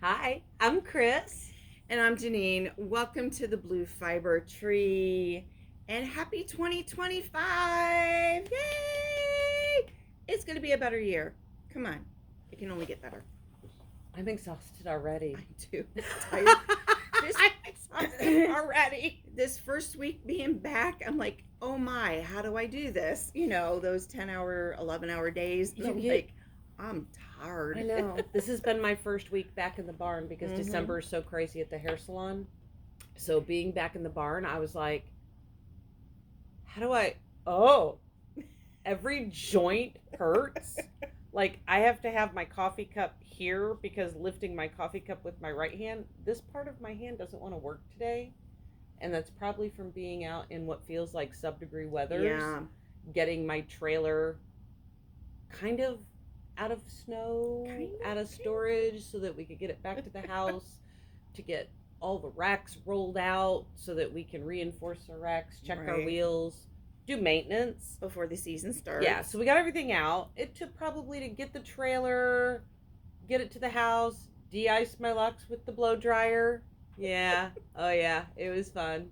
Hi, I'm Kris. And I'm Jeannine. Welcome to the Blue Fiber Tree. And happy 2025! Yay! It's going to be a better year. Come on. It can only get better. I'm exhausted already. I do. Tired. I'm exhausted already. This first week being back, I'm like, oh my, how do I do this? Those 10-hour, 11-hour days. I'm tired. I know. This has been my first week back in the barn because December is so crazy at the hair salon. So being back in the barn, I was like, every joint hurts. Like, I have to have my coffee cup here because lifting my coffee cup with my right hand, this part of my hand doesn't want to work today. And that's probably from being out in what feels like sub-degree weathers. Yeah. Getting my trailer kind of out of snow, out of storage, so that we could get it back to the house, to get all the racks rolled out so that we can reinforce our racks, check our wheels, do maintenance. Before the season starts. Yeah, so we got everything out. It took probably to get the trailer, get it to the house, de-ice my locks with the blow dryer. Yeah, oh yeah, it was fun.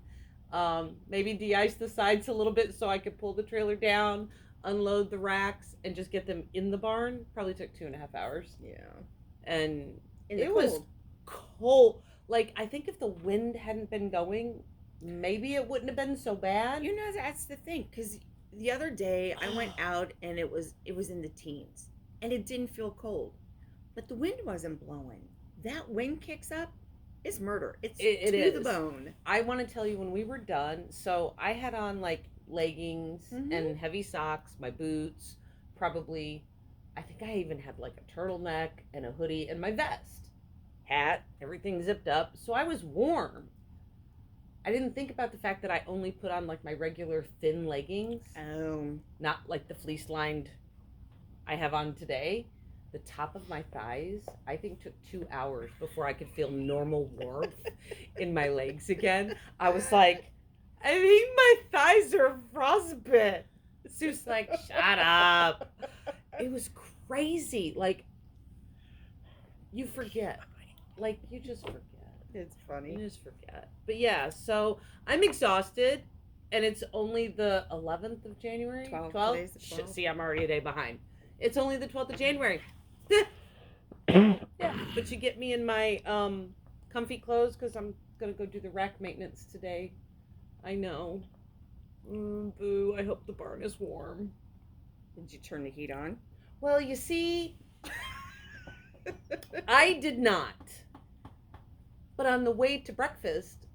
Maybe de-ice the sides a little bit so I could pull the trailer down, unload the racks, and just get them in the barn. Probably took 2.5 hours. Yeah. And it was cold. Like, I think if the wind hadn't been going, maybe it wouldn't have been so bad. That's the thing, because the other day I went out and it was in the teens and it didn't feel cold, but the wind wasn't blowing. That wind kicks up, it's murder. It to the bone. I want to tell you, when we were done, so I had on like leggings and heavy socks, my boots, probably, I think I even had like a turtleneck and a hoodie and my vest, hat, everything zipped up, so I was warm. I didn't think about the fact that I only put on like my regular thin leggings. Oh. Not like the fleece lined I have on today. The top of my thighs, I think, took 2 hours before I could feel normal warmth in my legs again. I was like, I think my thighs are frostbit. Sue's like, shut up. It was crazy. Like, you forget. Like, you just forget. It's funny. You just forget. But yeah, so I'm exhausted, and it's only the 11th of January? 12th. See, I'm already a day behind. It's only the 12th of January. Yeah, but you get me in my comfy clothes because I'm going to go do the rack maintenance today. I know. Boo, I hope the barn is warm. Did you turn the heat on? Well, you see, I did not. But on the way to breakfast,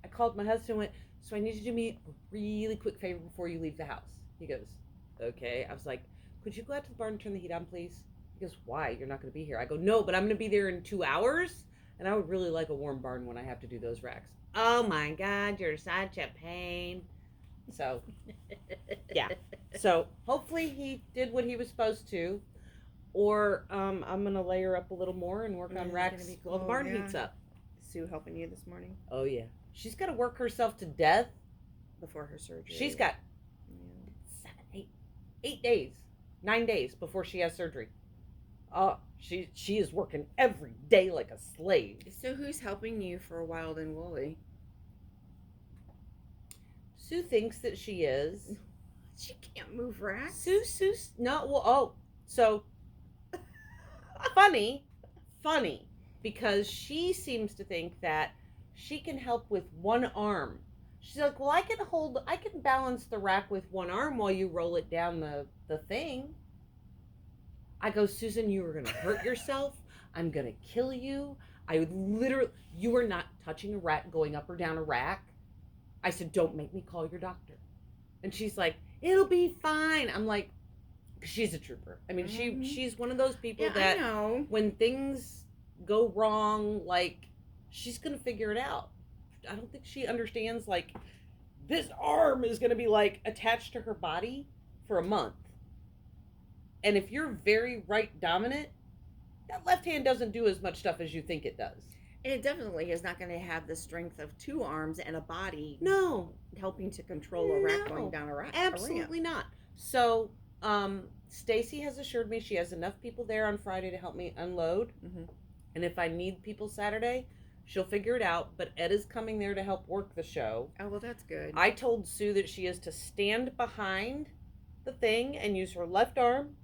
I called my husband and went, so I need you to do me a really quick favor before you leave the house. He goes, okay. I was like, could you go out to the barn and turn the heat on, please? He goes, why? You're not going to be here. I go, no, but I'm going to be there in 2 hours, and I would really like a warm barn when I have to do those racks. Oh, my God, you're such a pain. So, yeah. So, hopefully he did what he was supposed to, or I'm going to layer up a little more and work on racks while the barn heats up. Sue helping you this morning? Oh, yeah. She's got to work herself to death. Before her surgery. She's got 8 days, 9 days before she has surgery. She is working every day like a slave. So who's helping you for Wild and Woolly? Sue thinks that she is. She can't move racks. Sue, no, well, so, funny, because she seems to think that she can help with one arm. She's like, well, I can balance the rack with one arm while you roll it down the thing. I go, Susan, you are going to hurt yourself. I'm going to kill you. You are not touching a rack, going up or down a rack. I said, don't make me call your doctor. And she's like, it'll be fine. I'm like, she's a trooper. I mean, she's one of those people that when things go wrong, like, she's going to figure it out. I don't think she understands, like, this arm is going to be, like, attached to her body for a month. And if you're very right dominant, that left hand doesn't do as much stuff as you think it does. And it definitely is not going to have the strength of two arms and a body. No. Helping to control a rack going down a rack. Absolutely not. So, Stacy has assured me she has enough people there on Friday to help me unload. Mm-hmm. And And if I need people Saturday, she'll figure it out. But Ed is coming there to help work the show. Oh, well, that's good. I told Sue that she is to stand behind the thing and use her left arm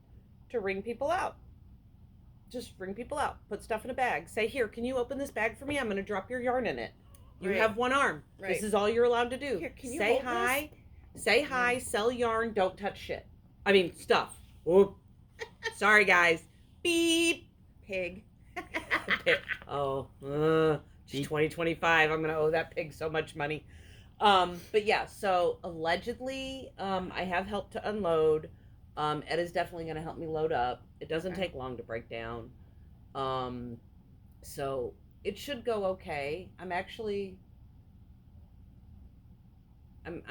to ring people out. Just ring people out. Put stuff in a bag. Say, here, can you open this bag for me? I'm going to drop your yarn in it. You have one arm. Right. This is all you're allowed to do. Here, can you say hold hi. this? Say hi. Sell yarn. Don't touch shit. I mean, stuff. Whoop. Sorry, guys. Beep. Pig. Oh, it's 2025. I'm going to owe that pig so much money. But yeah, so allegedly, I have helped to unload. Ed is definitely going to help me load up. It doesn't take long to break down. So it should go okay. I'm actually, I'm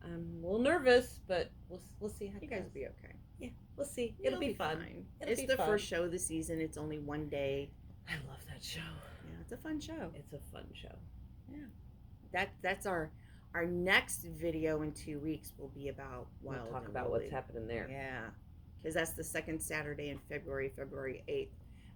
a little nervous, but we'll see how it You goes. guys be okay. Yeah, we'll see. It'll be fun. Fine. It'll It's be the fun. first show of the season. It's only one day. I love that show. Yeah, it's a fun show. It's a fun show. Yeah. That's our next video in 2 weeks will be about We'll Wild talk and about Woolly. what's happening there. Yeah, because that's the second Saturday in February 8th,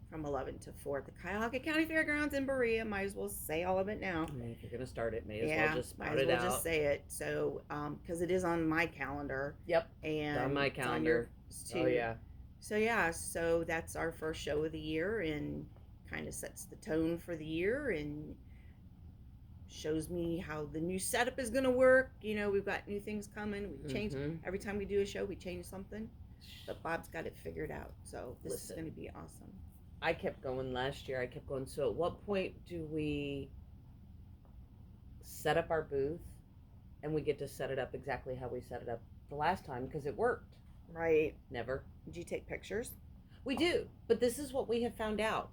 from 11 to 4 at the Cuyahoga County Fairgrounds in Berea. Might as well say all of it now. I mean, if you're gonna start it, may as well just spout might as it well out. just say it. So, because it is on my calendar. Yep. And On my it's calendar. yours too. Oh yeah. So yeah, so that's our first show of the year and kind of sets the tone for the year and shows me how the new setup is gonna work. You know, we've got new things coming. We change every time we do a show. We change something, but Bob's got it figured out. So this is gonna be awesome. I kept going last year. I kept going. So at what point do we set up our booth and we get to set it up exactly how we set it up the last time because it worked? Right. Never. Did you take pictures? We do, but this is what we have found out.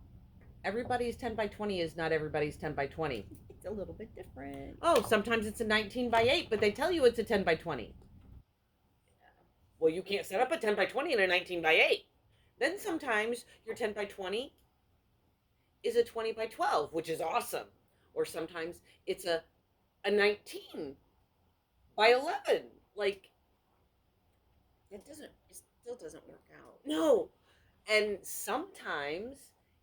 Everybody's 10 by 20 is not everybody's 10 by 20. It's a little bit different. Oh, sometimes it's a 19 by 8, but they tell you it's a 10 by 20. Well, you can't set up a 10 by 20 and a 19 by 8. Then sometimes your 10 by 20 is a 20 by 12, which is awesome. Or sometimes it's a 19 by 11. Like, it still doesn't work out. No. And sometimes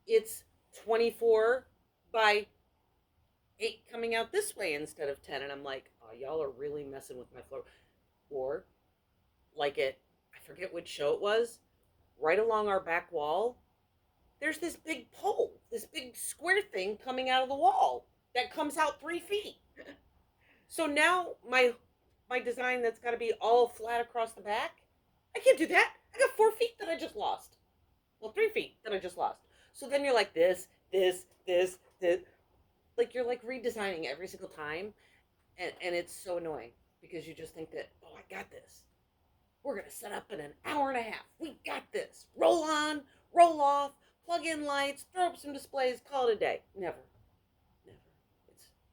it's 24 by 8 coming out this way instead of 10. And I'm like, oh, y'all are really messing with my floor. Or, like I forget which show it was, right along our back wall, there's this big pole, this big square thing coming out of the wall that comes out 3 feet. So now my design that's got to be all flat across the back, I can't do that. I got 4 feet that I just lost. Well, 3 feet that I just lost. So then you're like this. Like you're like redesigning every single time. And it's so annoying because you just think that, oh, I got this. We're going to set up in an hour and a half. We got this. Roll on, roll off, plug in lights, throw up some displays, call it a day. Never.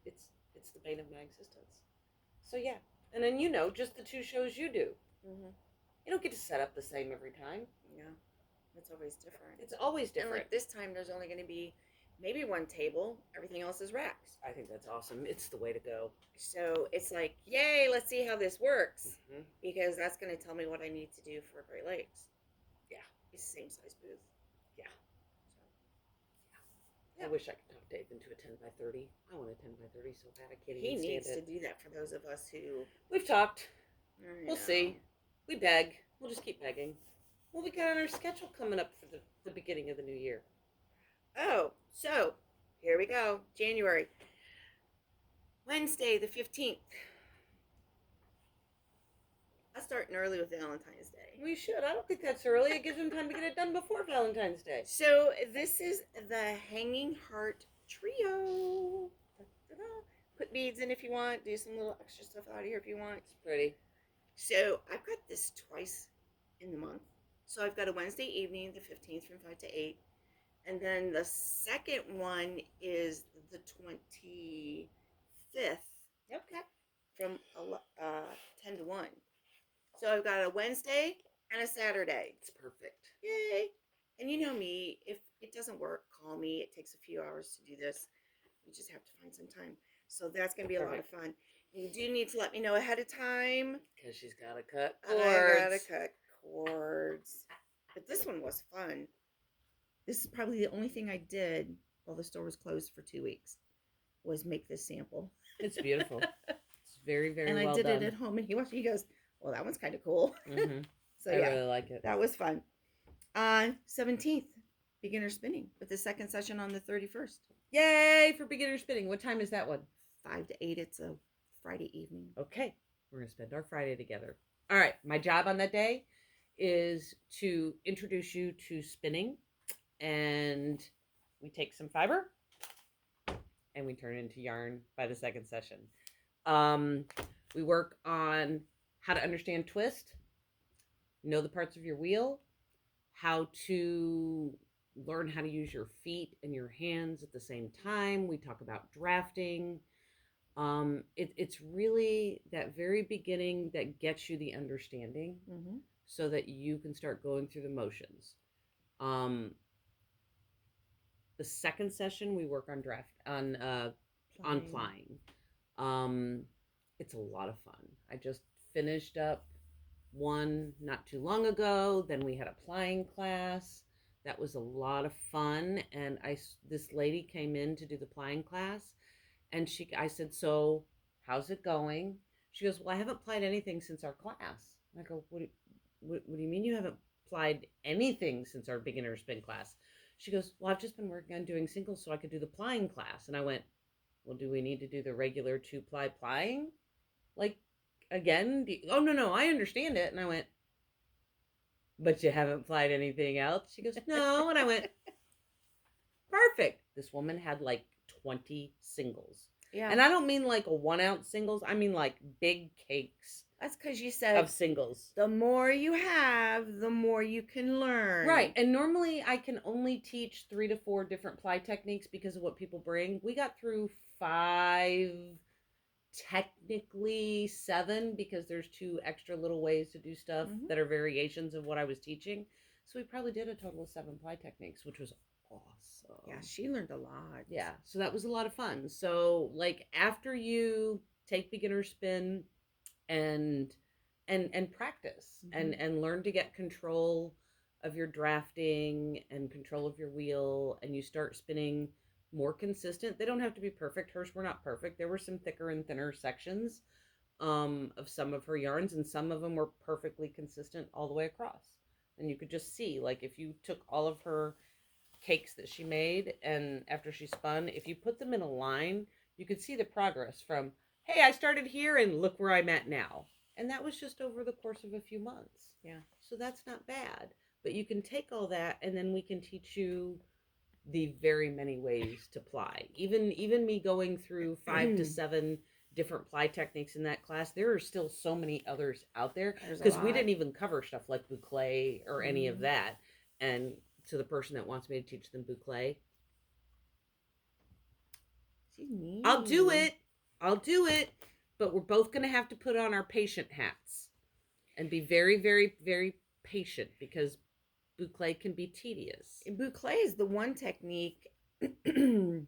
It's the bane of my existence. So yeah. And then, just the 2 shows you do. Mm-hmm. You don't get to set up the same every time. Yeah. It's always different. It's always different. And like this time, there's only going to be maybe one table. Everything else is racks. I think that's awesome. It's the way to go. So it's like, yay, let's see how this works. Mm-hmm. Because that's going to tell me what I need to do for Great Lakes. Yeah. It's the same size booth. Yeah. I wish I could talk Dave into a 10 by 30. I want a 10 by 30 so bad I can't even stand it. He needs to do that for those of us who... We've talked. We'll know. see. We beg. We'll just keep begging. Well, we got on our schedule coming up for the beginning of the new year. Oh, so here we go. January. Wednesday, the 15th. I'm starting early with Valentine's Day. We should. I don't think that's early. It gives them time to get it done before Valentine's Day. So this is the Hanging Heart Trio. Da-da-da. Put beads in if you want. Do some little extra stuff out here if you want. It's pretty. So I've got this twice in the month. So I've got a Wednesday evening, the 15th from 5 to 8. And then the second one is the 25th. Okay. From 10 to 1. So I've got a Wednesday and a Saturday. It's perfect. Yay. And you know me, if it doesn't work, call me. It takes a few hours to do this. We just have to find some time. So that's going to be a lot of fun. You do need to let me know ahead of time. Because she's got to cut cords. I got to cut cords. But this one was fun. This is probably the only thing I did. while the store was closed for 2 weeks, was make this sample. It's beautiful. It's very, very And I well did done. it at home, and he goes, well, that one's kind of cool. Mm-hmm. So I yeah, really like it. that was fun. On 17th, beginner spinning with the second session on the 31st. Yay for beginner spinning. What time is that one? 5 to 8. It's a Friday evening. Okay, we're going to spend our Friday together. All right, my job on that day is to introduce you to spinning, and we take some fiber and we turn it into yarn by the second session. We work on how to understand twist, know the parts of your wheel, how to learn how to use your feet and your hands at the same time. We talk about drafting. It's really that very beginning that gets you the understanding, so that you can start going through the motions. The second session we work on plying. It's a lot of fun. I just finished up one not too long ago. Then we had a plying class. That was a lot of fun. And this lady came in to do the plying class, and I said, so how's it going? She goes, well, I haven't plied anything since our class. And I go, what do you mean you haven't plied anything since our beginner spin class? She goes, well, I've just been working on doing singles so I could do the plying class. And I went, well, do we need to do the regular 2-ply plying? Like, again? Oh, no, I understand it. And I went, but you haven't plied anything else? She goes, no. And I went, perfect. This woman had like 20 singles. Yeah. And I don't mean like a 1-ounce singles. I mean like big cakes. That's because you said of singles. The more you have, the more you can learn. Right. And normally I can only teach 3 to 4 different ply techniques because of what people bring. We got through 5, technically 7, because there's 2 extra little ways to do stuff that are variations of what I was teaching. So we probably did a total of 7 ply techniques, which was awesome. Yeah, she learned a lot. Yeah, so that was a lot of fun. So like after you take beginner spin and practice and learn to get control of your drafting and control of your wheel, and you start spinning more consistent. They don't have to be perfect. Hers were not perfect. There were some thicker and thinner sections of some of her yarns, and some of them were perfectly consistent all the way across. And you could just see, like, if you took all of her cakes that she made, and after she spun, if you put them in a line, you could see the progress from, hey, I started here and look where I'm at now. And that was just over the course of a few months. Yeah. So that's not bad. But you can take all that, and then we can teach you the very many ways to ply. Even me going through 5 to 7 different ply techniques in that class, there are still so many others out there, because we didn't even cover stuff like boucle or any of that. And to the person that wants me to teach them boucle, I'll do it, but we're both going to have to put on our patient hats and be very, very, very patient, because boucle can be tedious. Boucle is the one technique it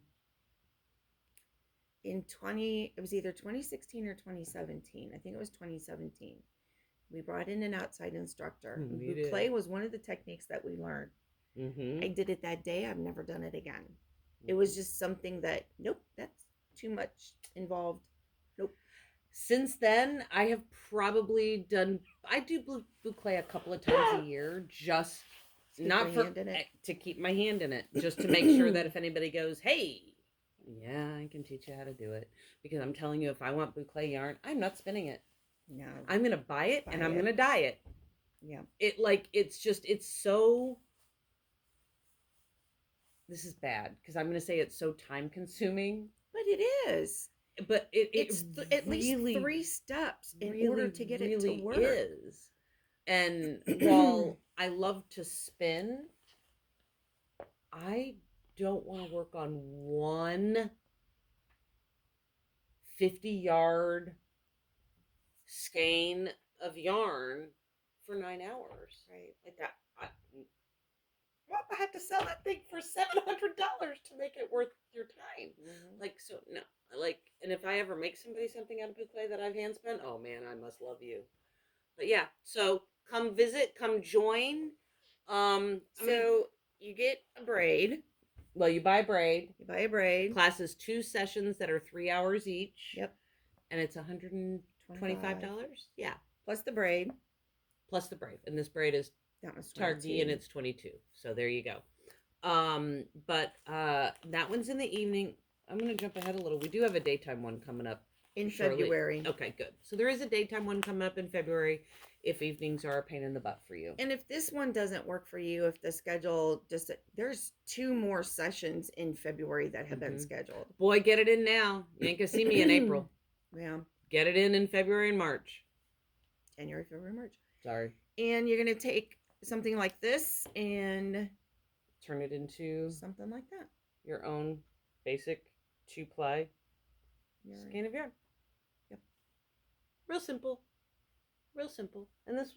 was either 2016 or 2017. I think it was 2017. We brought in an outside instructor. Boucle was one of the techniques that we learned. I did it that day. I've never done it again. It was just something that, nope, that's too much involved. Nope. Since then, I have probably I do boucle a couple of times a year, just to keep my hand in it, just to make sure that if anybody goes, hey, yeah, I can teach you how to do it. Because I'm telling you, if I want boucle yarn, I'm not spinning it. No. I'm going to buy it and I'm going to dye it. Yeah. It's so, this is bad, because I'm going to say it's so time consuming. But it is. But it's at least 3 steps in order to get it to work. Is. And while I love to spin, I don't want to work on one 50-yard skein of yarn for 9 hours. Right. Like that. I had to sell that thing for $700 to make it worth your time. Like, so no. And if I ever make somebody something out of boucle that I've hand spun, oh man, I must love you. But yeah, so come visit, come join. So you get a braid, Well, you buy a braid. You buy a braid. Class is 2 sessions that are 3 hours each. Yep. And it's $125. Yeah. Plus the braid. Plus the braid. And this braid is That was Targhee and it's 22. So there you go. But that one's in the evening. I'm going to jump ahead a little. We do have a daytime one coming up in shortly. February. Okay, good. So there is a daytime one coming up in February if evenings are a pain in the butt for you. And if this one doesn't work for you, if the schedule just, there's 2 more sessions in February that have been scheduled. Boy, get it in now. You ain't gonna see me in April. Yeah. Get it in February and March. January, February, March. Sorry. And you're going to take something like this and turn it into something like that. Your own basic 2-ply skein of yarn. Yep. Real simple. Real simple. And this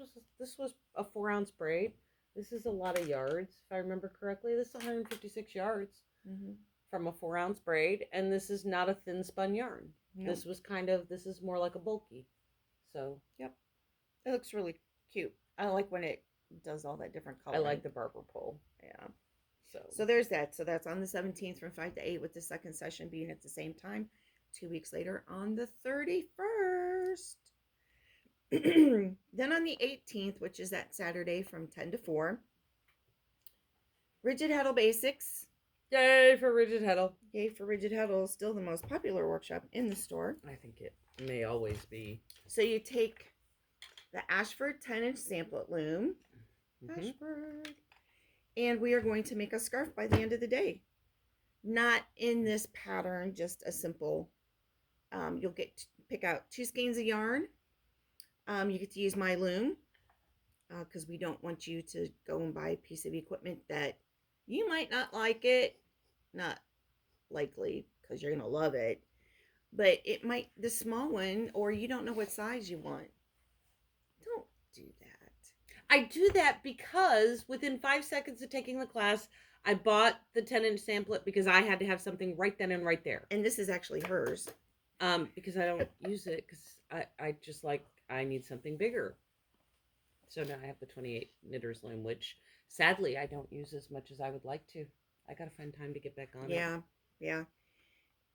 was a 4-ounce braid. This is a lot of yards, if I remember correctly. This is 156 yards from a 4-ounce braid, and this is not a thin spun yarn. No. This is more like a bulky. So yep, it looks really cute. I like when it does all that different color. I like the barber pole. Yeah. So there's that. So that's on the 17th from 5 to 8 with the second session being at the same time. 2 weeks later on the 31st. Then on the 18th, which is that Saturday from 10 to 4, Rigid Heddle Basics. Yay for Rigid Heddle. Yay for Rigid Heddle. Still the most popular workshop in the store. I think it may always be. So you take the Ashford 10-inch samplet loom. Ashford. And we are going to make a scarf by the end of the day. Not in this pattern, just a simple, you'll get to pick out 2 skeins of yarn. You get to use my loom because we don't want you to go and buy a piece of equipment that you might not like it. Not likely because you're going to love it. But it might, the small one, or you don't know what size you want. Don't do that. I do that because within 5 seconds of taking the class, I bought the 10-inch samplet because I had to have something right then and right there. And this is actually hers. Because I don't use it because I just I need something bigger. So now I have the 28 knitters loom, which sadly I don't use as much as I would like to. I got to find time to get back on it. Yeah.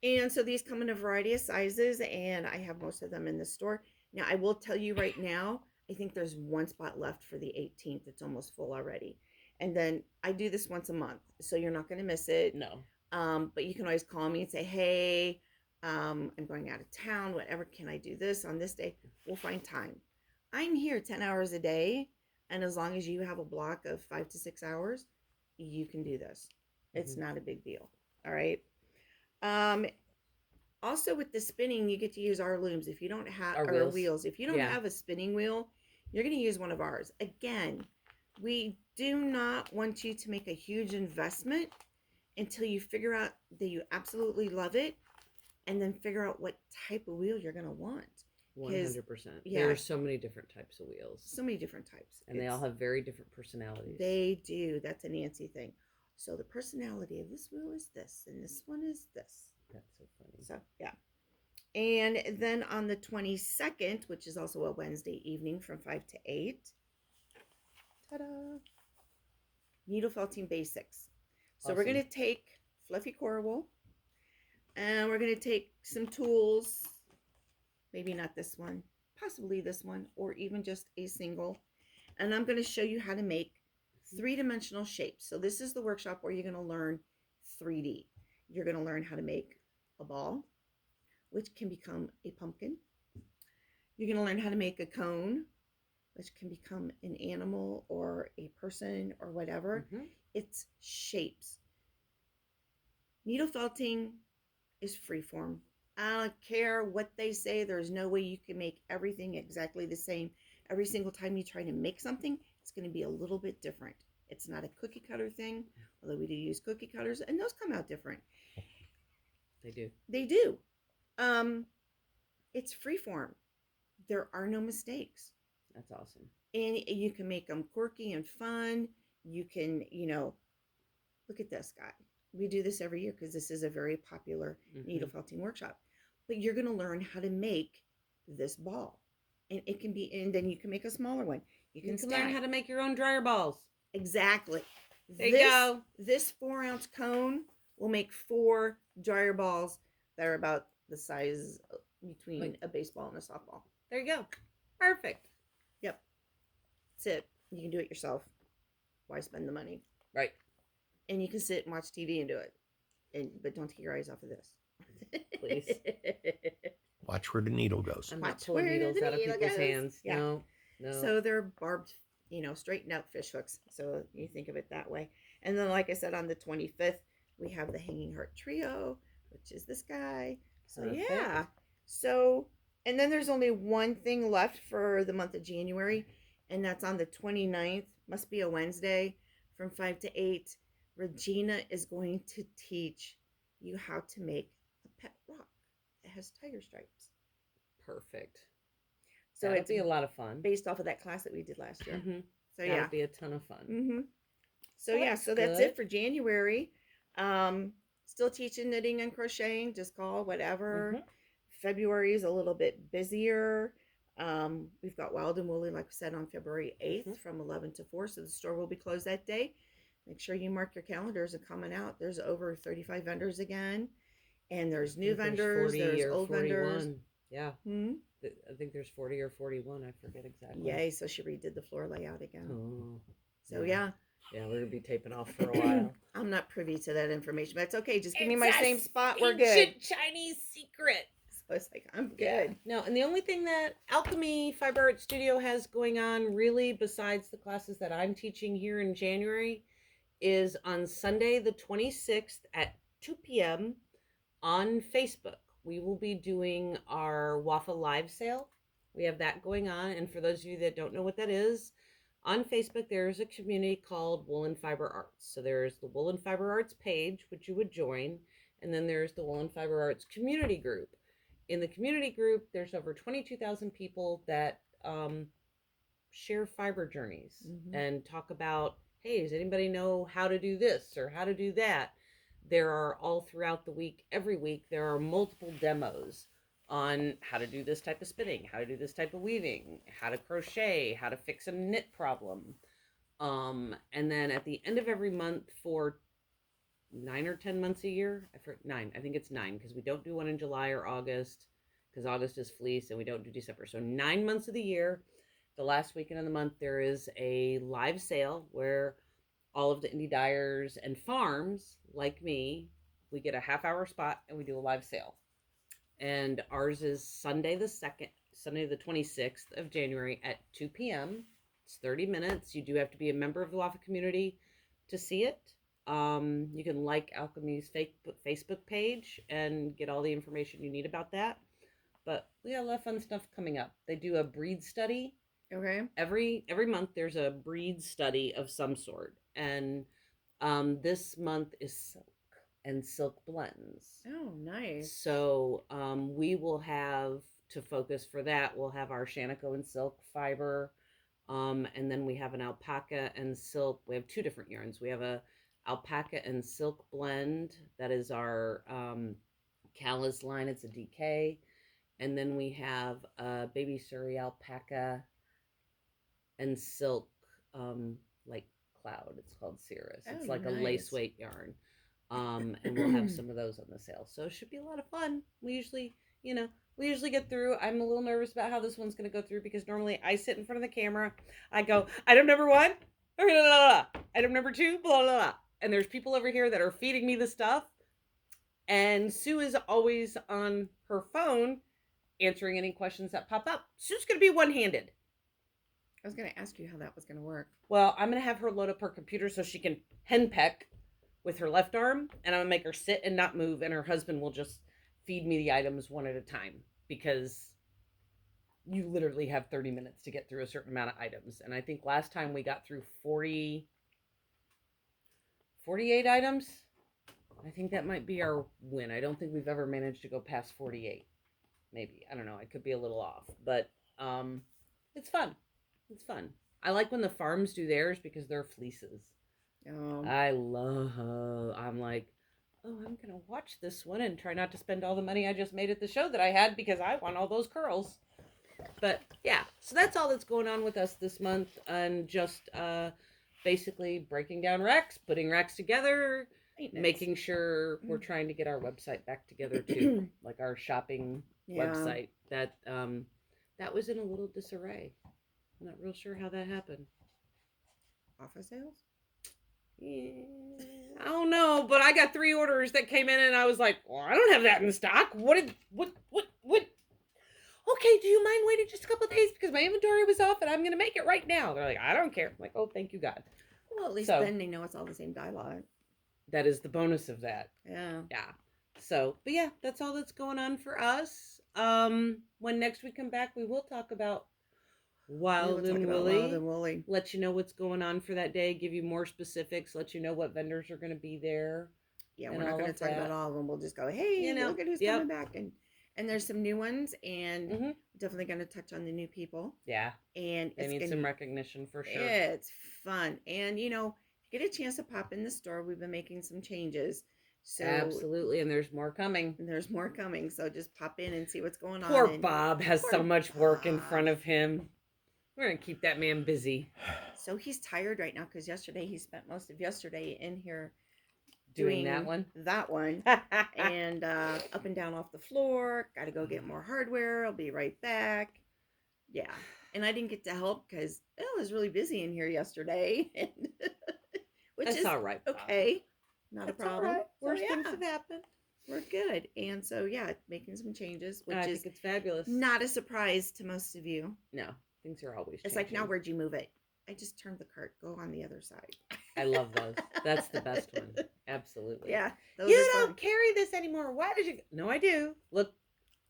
And so these come in a variety of sizes, and I have most of them in the store. Now, I will tell you right now, I think there's 1 spot left for the 18th. It's almost full already. And then I do this once a month, so you're not going to miss it. No. But you can always call me and say, hey, I'm going out of town, whatever, can I do this on this day? We'll find time. I'm here 10 hours a day, and as long as you have a block of 5 to 6 hours, you can do this. It's not a big deal. All right. Also with the spinning, you get to use our looms. If you don't have our wheels, if you don't have a spinning wheel, you're going to use one of ours. Again, we do not want you to make a huge investment until you figure out that you absolutely love it, and then figure out what type of wheel you're going to want. 100%. Yeah. There are so many different types of wheels. So many different types. And they all have very different personalities. They do. That's a Nancy thing. So the personality of this wheel is this, and this one is this. That's so funny. So, yeah. And then on the 22nd, which is also a Wednesday evening from 5 to 8, ta-da, needle felting basics. So awesome. We're going to take fluffy coral wool, and we're going to take some tools, maybe not this one, possibly this one, or even just a single. And I'm going to show you how to make 3-dimensional shapes. So this is the workshop where you're going to learn 3D. You're going to learn how to make a ball, which can become a pumpkin. You're going to learn how to make a cone, which can become an animal or a person or whatever. It's shapes. Needle felting is freeform. I don't care what they say. There's no way you can make everything exactly the same. Every single time you try to make something, it's going to be a little bit different. It's not a cookie cutter thing, although we do use cookie cutters, and those come out different. They do. They do. It's freeform. There are no mistakes. That's awesome. And you can make them quirky and fun. You can, look at this guy. We do this every year because this is a very popular needle felting workshop. But you're going to learn how to make this ball. And it can be, and then you can make a smaller one. You can learn how to make your own dryer balls. Exactly. There you go. This 4-ounce cone we'll make 4 dryer balls that are about the size between a baseball and a softball. There you go. Perfect. Yep. That's it. You can do it yourself. Why spend the money? Right. And you can sit and watch TV and do it. But don't take your eyes off of this. Please. Watch where the needle goes. I'm Watch not pulling where needles the out of needle people's goes. hands. Yeah. No. So they're barbed, straightened out fish hooks. So you think of it that way. And then, like I said, on the 25th, we have the Hanging Heart Trio, which is this guy. So, Perfect. yeah. So, and then there's only one thing left for the month of January, and that's on the 29th. Must be a Wednesday from 5 to 8. Regina is going to teach you how to make a pet rock that has tiger stripes. Perfect. So That'd it's be a lot of fun. based off of that class that we did last year. Mm-hmm. So That'd be a ton of fun. So yeah, That's so that's good. it for January. Still teaching knitting and crocheting. Just call whatever. February is a little bit busier. We've got Wild and Woolly, like we said, on February 8th from 11 to 4. So the store will be closed that day. Make sure you mark your calendars and coming out. There's over 35 vendors again. And there's new vendors. There's old 41. vendors. Yeah. I think there's 40 or 41. I forget exactly. Yay. So she redid the floor layout again. Oh. So yeah. Yeah, we're going to be taping off for a while. I'm not privy to that information, but it's okay. Just give me my same spot. We're good. Ancient Chinese secret. So it's like, I'm good. Yeah. No, and the only thing that alk&me Fiber Art Studio has going on, really, besides the classes that I'm teaching here in January, is on Sunday the 26th at 2 p.m. on Facebook. We will be doing our Waffle Live sale. We have that going on. And for those of you that don't know what that is, on Facebook, there's a community called Woolen Fiber Arts. So there's the Woolen Fiber Arts page, which you would join. And then there's the Woolen Fiber Arts community group. In the community group, there's over 22,000 people that share fiber journeys and talk about, hey, does anybody know how to do this or how to do that? There are all throughout the week, every week, there are multiple demos on how to do this type of spinning, how to do this type of weaving, how to crochet, how to fix a knit problem. And then at the end of every month for 9 or 10 months a year, I think it's 9, because we don't do one in July or August, because August is fleece, and we don't do December. So 9 months of the year, the last weekend of the month, there is a live sale where all of the indie dyers and farms like me, we get a half-hour spot and we do a live sale. And ours is Sunday the 26th of January at 2 p.m. It's 30 minutes. You do have to be a member of the Waffle community to see it. You can like alk&me's Facebook page and get all the information you need about that. But we got a lot of fun stuff coming up. They do a breed study. Okay. Every month there's a breed study of some sort. And this month is silk and silk blends. Oh, nice. So we will have, to focus for that, we'll have our Shaniko and silk fiber. And then we have an alpaca and silk. We have 2 different yarns. We have a alpaca and silk blend. That is our Callas line. It's a DK. And then we have a baby Surrey alpaca and silk like cloud. It's called Cirrus. It's like nice. a lace weight yarn. And we'll have some of those on the sale. So it should be a lot of fun. We usually get through. I'm a little nervous about how this one's going to go through, because normally I sit in front of the camera. I go, item number 1, blah, blah, blah. Item number 2, blah, blah, blah. And there's people over here that are feeding me the stuff. And Sue is always on her phone answering any questions that pop up. Sue's going to be one-handed. I was going to ask you how that was going to work. Well, I'm going to have her load up her computer so she can henpeck with her left arm, and I'm going to make her sit and not move, and her husband will just feed me the items one at a time, because you literally have 30 minutes to get through a certain amount of items. And I think last time we got through 48 items. I think that might be our win. I don't think we've ever managed to go past 48. Maybe. I don't know. I could be a little off. But it's fun. It's fun. I like when the farms do theirs, because they're fleeces. I'm like, oh, I'm going to watch this one and try not to spend all the money I just made at the show that I had, because I want all those curls. But yeah, so that's all that's going on with us this month, and just basically breaking down racks, putting racks together, Maintenance. making sure we're trying to get our website back together too, like our shopping website. That was in a little disarray. I'm not real sure how that happened. Office sales? Yeah, I don't know, but I got 3 orders that came in, and I was like, "Well, I don't have that in stock. What? Okay, do you mind waiting just a couple of days because my inventory was off, and I'm gonna make it right now." They're like, "I don't care." I'm like, "Oh, thank you, God." Well, at least So- then they know it's all the same dialogue. That is the bonus of that. Yeah. Yeah. So, but yeah, that's all that's going on for us. When next we come back, we will talk about Wild and Woolly. Wild and Woolly. Let you know what's going on for that day, give you more specifics, let you know what vendors are going to be there. Yeah, and we're not all going of to talk that. about all of them. We'll just go, hey, You know, look at who's yep. coming back. And there's some new ones, and Mhm. definitely going to touch on the new people. Yeah, And they it's need gonna, some recognition for sure. It's fun. And, you know, if you get a chance to pop in the store, we've been making some changes. So Absolutely, and there's more coming. there's more coming. So just pop in and see what's going on. Poor And Bob has so poor much work in Bob. front of him. We're going to keep that man busy. So he's tired right now because yesterday he spent most of yesterday in here Doing that one. And up and down off the floor. Got to go get more hardware. I'll be right back. Yeah. And I didn't get to help because it was really busy in here yesterday. Which That's is all right, Bob. okay. Not That's a problem. all right. Worse So, things yeah, have happened. we're good. And so, yeah, making some changes, which I is think it's fabulous. not a surprise to most of you. No, things are always It's like, now changing. where'd you move it? I just turned the cart. Go on the other side. I love those. That's the best one. Absolutely. Yeah. Those You are don't fun. carry this anymore. Why did you? No, I do. Look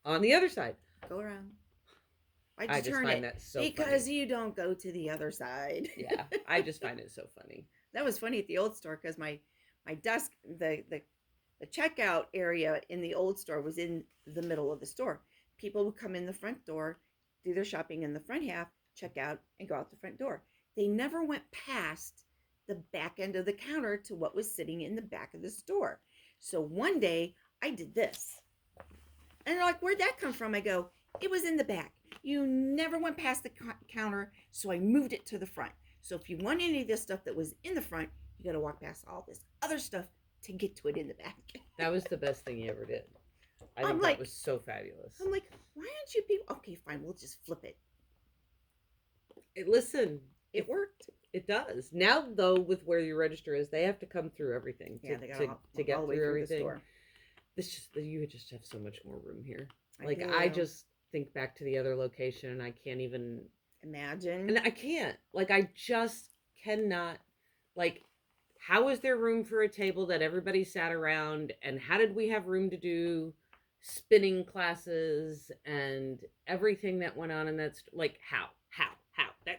on the other side. Go around. I I just just turn find it that so because funny. you don't go to the other side. Yeah, I just find it so funny. That was funny at the old store because my desk, the checkout area in the old store was in the middle of the store. People would come in the front door, do their shopping in the front half, check out, and go out the front door. They never went past the back end of the counter to what was sitting in the back of the store. So one day I did this. And they're like, where'd that come from? I go, it was in the back. You never went past the counter, so I moved it to the front. So if you want any of this stuff that was in the front, you got to walk past all this other stuff to get to it in the back. That was the best thing you ever did. I I'm think like- that was so fabulous. I'm like, why aren't you people? Okay, fine, we'll just flip it. Listen, It worked. it does. Now though, with where your register is, they have to come through everything Yeah, to, they got to get all the way through through everything. the store. You just have so much more room here. I Like do. I just think back to the other location, and I can't even. Imagine. And I can't. Like, I just cannot. Like, how is there room for a table that everybody sat around? And how did we have room to do spinning classes and everything that went on in that? Like, how?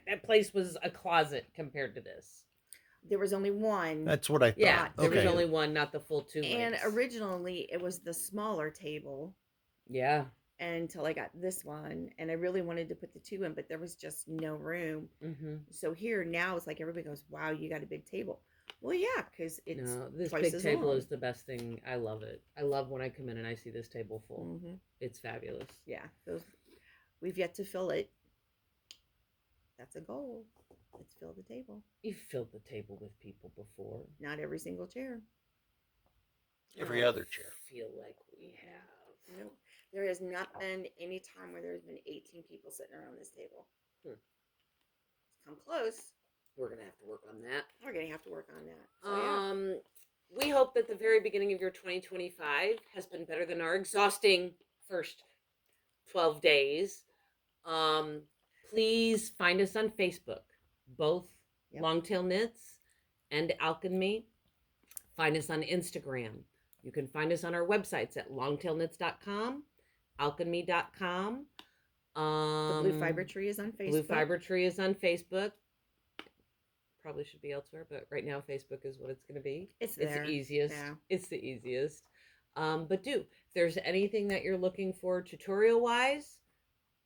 That place was a closet compared to this. There was only one. That's what I thought. Yeah, there was Okay. only one, not the full 2 And lanes. originally it was the smaller table Yeah. until I got this one. And I really wanted to put the 2 in, but there was just no room. Mm-hmm. So here now it's like everybody goes, wow, you got a big table. Well, yeah, because it's No, this twice big as table long. is the best thing. I love it. I love when I come in and I see this table full. Mm-hmm. It's fabulous. Yeah, we've yet to fill it. That's a goal. Let's fill the table. You've filled the table with people before. Not every single chair. Every I other chair. feel like we have. No, there has not been any time where there's been 18 people sitting around this table. Hmm. Come close. We're gonna have to work on that. We're gonna have to work on that. So, yeah. We hope that the very beginning of your 2025 has been better than our exhausting first 12 days. Please find us on Facebook, both Yep. Longtail Knits and alk&me. Find us on Instagram. You can find us on our websites at longtailknits.com, alk&me.com. The Blue Fiber Tree is on Facebook. Blue Fiber Tree is on Facebook. Probably should be elsewhere, but right now Facebook is what it's going to be. It's there. the easiest. Yeah. It's the easiest. But if there's anything that you're looking for tutorial-wise,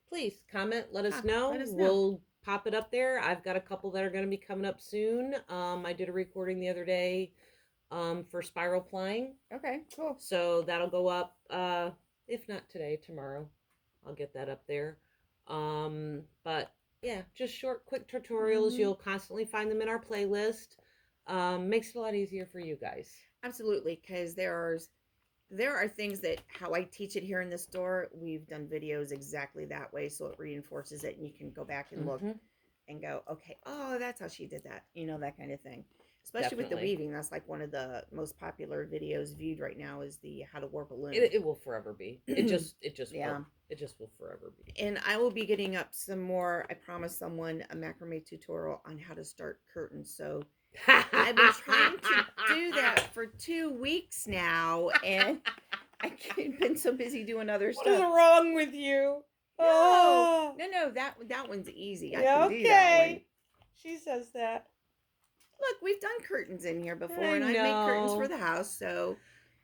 please comment. Let us know. let us know. We'll pop it up there. I've got a couple that are going to be coming up soon. I did a recording the other day for spiral plying. Okay, cool. So that'll go up, if not today, tomorrow. I'll get that up there. But yeah, just short, quick tutorials. Mhm. You'll constantly find them in our playlist. Makes it a lot easier for you guys. Absolutely, because there are things that how I teach it here in the store. We've done videos exactly that way, so it reinforces it, and you can go back and look Mhm. and go, okay, oh, that's how she did that, that kind of thing. Especially with the Definitely. weaving, that's like one of the most popular videos viewed right now is the how to warp a loom. It will forever be. It just Yeah. will. It just will forever be. And I will be getting up some more. I promised someone a macrame tutorial on how to start curtains. So I've been trying to do that for 2 weeks now, and I've been so busy doing other What is stuff. wrong with you? No, no, that one's easy. I Yeah, can do that one. She says that. Look, we've done curtains in here before, I and I've made curtains for know. the house. So,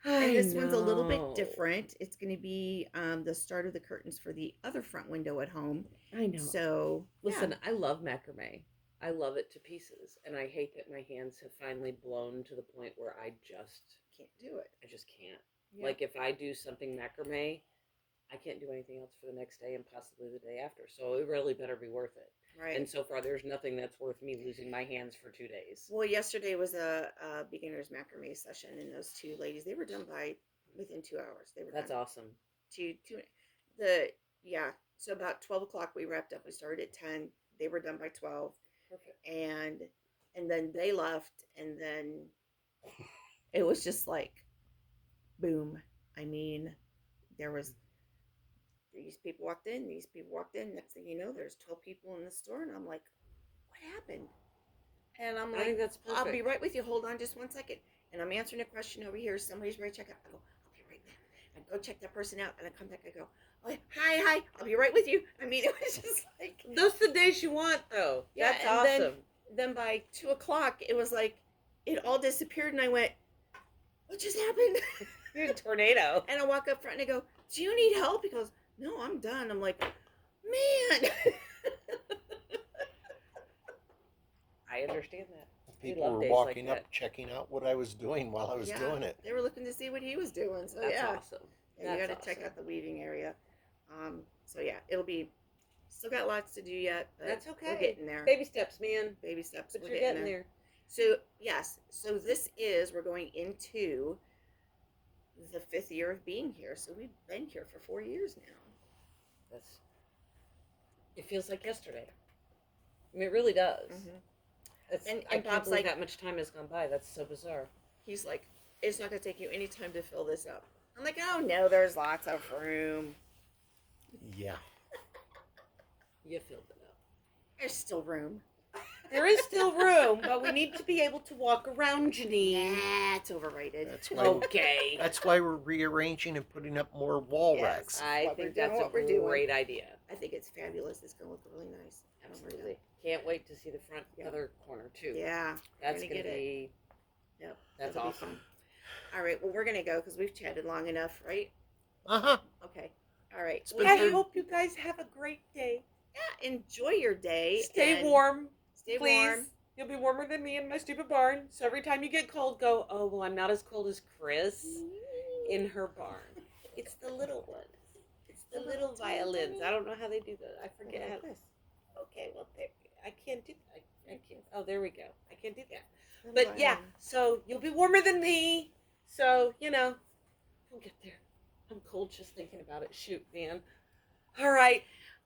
I and this one's a little bit know. different. It's going to be the start of the curtains for the other front window at home. I know. So, Listen, I love macrame. I love it to pieces, and I hate that my hands have finally blown to the point where I just can't do it. I just can't. Yeah. Like if I do something macrame, I can't do anything else for the next day and possibly the day after. So it really better be worth it. Right. And so far, there's nothing that's worth me losing my hands for 2 days. Well, yesterday was a beginner's macrame session, and those two ladies, they were done by within 2 hours. They were That's done. awesome. So about 12 o'clock we wrapped up. We started at 10. They were done by 12. Perfect. And then they left, and then it was just like boom. I mean, there was these people walked in, these people walked in. Next thing you know, there's 12 people in the store, and I'm like, what happened? And I'm I like, think that's perfect. I'll be right with you. Hold on just 1 second. And I'm answering a question over here. Somebody's ready to check out. I go, I'll be right back. I go check that person out, and I come back. I go, oh, hi. I'll be right with you. I mean, it was just like Those are the days you want, though. yeah. That's And awesome. then by 2 o'clock, it was like it all disappeared, and I went, what just happened? You're a tornado. And I walk up front and I go, do you need help? He goes, no, I'm done. I'm like, man. I understand that. People love were days walking like up, that. checking out what I was doing while I was Yeah, doing it. they were looking to see what he was doing. So That's yeah. awesome. Yeah, you got That's to check awesome. out the weaving area. So yeah, it'll be still got lots to do yet, but That's okay. we're getting there. Baby steps, man. Baby steps. But We're you're getting there. So yes, so we're going into the 5th year of being here. So we've been here for 4 years now. It feels like yesterday. I mean, it really does. Mm-hmm. And I can't Bob's believe like, that much time has gone by. That's so bizarre. he's like, it's not going to take you any time to fill this up. I'm like, oh no, there's lots of room. Yeah. You filled it up. There's still room. There is still room, but we need to be able to walk around, Jeannine. Nah, it's overrated. That's why. Okay. That's why we're rearranging and putting up more wall Yes. racks. I What we're think doing, that's a what we're doing. great idea. I think it's fabulous. It's going to look really nice. Absolutely. Can't wait to see the front other corner, too. Yeah. That's gonna going to get be... Yep. That's that'll be awesome. fun. All right. Well, we're going to go because we've chatted long enough, right? Uh-huh. Okay. All right. It's Well, been I hope you guys have a great day. yeah, enjoy your day. Stay and warm. Stay Please. warm. You'll be warmer than me in my stupid barn. So every time you get cold, go, oh, well, I'm not as cold as Kris in her barn. It's the little ones. It's the little violins. I don't know how they do that. I forget how. Okay, well, there, I can't do that. I can't. Oh, there we go. I can't do that. But yeah, so you'll be warmer than me. So, we'll get there. I'm cold just thinking about it. Shoot, man. All right.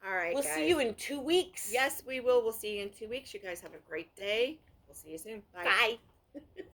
All right. We'll guys. see you in 2 weeks. Yes, we will. We'll see you in 2 weeks. You guys have a great day. We'll see you soon. Bye. Bye.